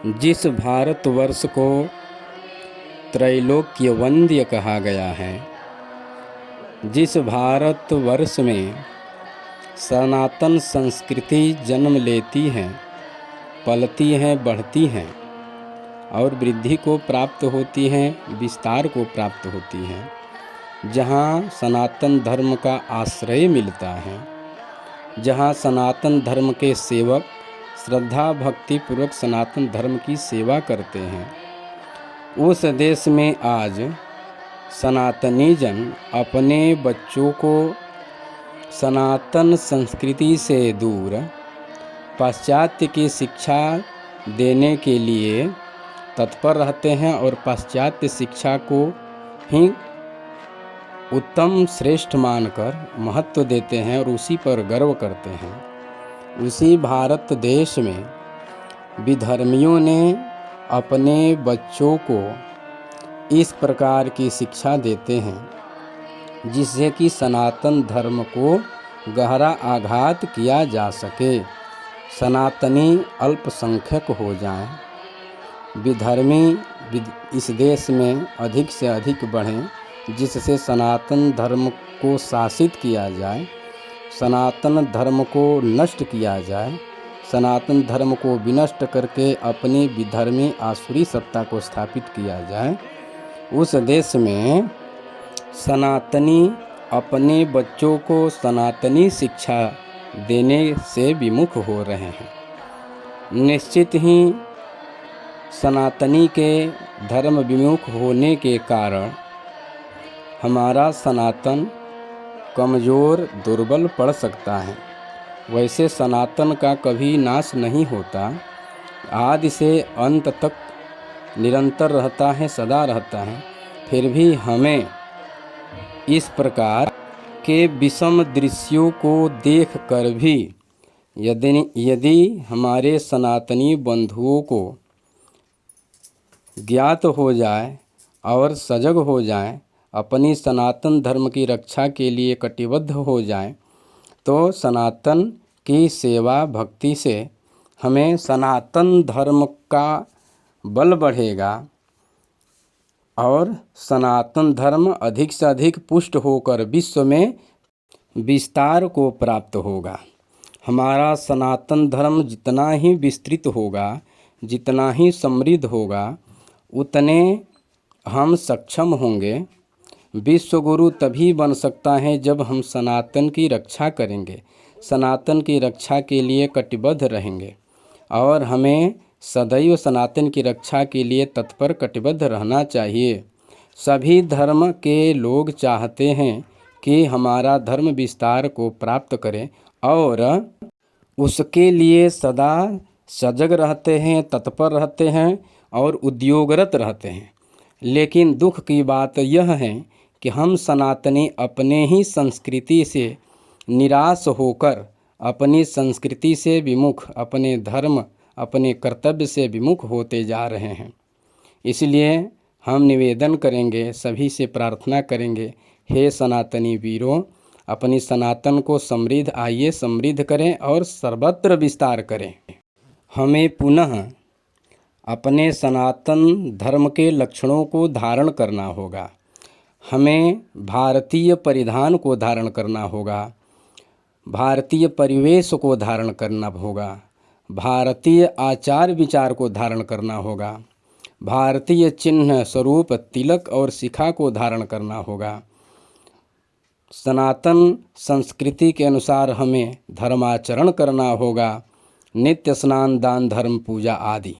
जिस भारतवर्ष को त्रैलोक्य वंद्य कहा गया है, जिस भारतवर्ष में सनातन संस्कृति जन्म लेती है, पलती है, बढ़ती हैं और वृद्धि को प्राप्त होती हैं, विस्तार को प्राप्त होती हैं, जहाँ सनातन धर्म का आश्रय मिलता है, जहाँ सनातन धर्म के सेवक श्रद्धा भक्ति पूर्वक सनातन धर्म की सेवा करते हैं, उस देश में आज सनातनी जन अपने बच्चों को सनातन संस्कृति से दूर पाश्चात्य की शिक्षा देने के लिए तत्पर रहते हैं और पाश्चात्य शिक्षा को ही उत्तम श्रेष्ठ मानकर महत्व देते हैं और उसी पर गर्व करते हैं। उसी भारत देश में विधर्मियों ने अपने बच्चों को इस प्रकार की शिक्षा देते हैं जिससे कि सनातन धर्म को गहरा आघात किया जा सके, सनातनी अल्पसंख्यक हो जाएं, विधर्मी इस देश में अधिक से अधिक बढ़ें, जिससे सनातन धर्म को शासित किया जाए, सनातन धर्म को नष्ट किया जाए, सनातन धर्म को विनष्ट करके अपनी विधर्मी आसुरी सत्ता को स्थापित किया जाए। उस देश में सनातनी अपने बच्चों को सनातनी शिक्षा देने से विमुख हो रहे हैं। निश्चित ही सनातनी के धर्म विमुख होने के कारण हमारा सनातन कमज़ोर दुर्बल पड़ सकता है। वैसे सनातन का कभी नाश नहीं होता, आदि से अंत तक निरंतर रहता है, सदा रहता है। फिर भी हमें इस प्रकार के विषम दृश्यों को देखकर भी यदि हमारे सनातनी बंधुओं को ज्ञात हो जाए और सजग हो जाए, अपनी सनातन धर्म की रक्षा के लिए कटिबद्ध हो जाएं, तो सनातन की सेवा भक्ति से हमें सनातन धर्म का बल बढ़ेगा और सनातन धर्म अधिक से अधिक पुष्ट होकर विश्व में विस्तार को प्राप्त होगा। हमारा सनातन धर्म जितना ही विस्तृत होगा, जितना ही समृद्ध होगा, उतने हम सक्षम होंगे। विश्व गुरु तभी बन सकता है जब हम सनातन की रक्षा करेंगे, सनातन की रक्षा के लिए कटिबद्ध रहेंगे और हमें सदैव सनातन की रक्षा के लिए तत्पर कटिबद्ध रहना चाहिए। सभी धर्म के लोग चाहते हैं कि हमारा धर्म विस्तार को प्राप्त करें और उसके लिए सदा सजग रहते हैं, तत्पर रहते हैं और उद्योगरत रहते हैं। लेकिन दुख की बात यह है कि हम सनातनी अपने ही संस्कृति से निराश होकर अपनी संस्कृति से विमुख, अपने धर्म, अपने कर्तव्य से विमुख होते जा रहे हैं। इसलिए हम निवेदन करेंगे, सभी से प्रार्थना करेंगे, हे सनातनी वीरों, अपनी सनातन को समृद्ध करें और सर्वत्र विस्तार करें। हमें पुनः अपने सनातन धर्म के लक्षणों को धारण करना होगा। हमें भारतीय परिधान को धारण करना होगा, भारतीय परिवेश को धारण करना होगा, भारतीय आचार विचार को धारण करना होगा, भारतीय चिन्ह स्वरूप तिलक और शिखा को धारण करना होगा। सनातन संस्कृति के अनुसार हमें धर्माचरण करना होगा, नित्य स्नान दान धर्म पूजा आदि।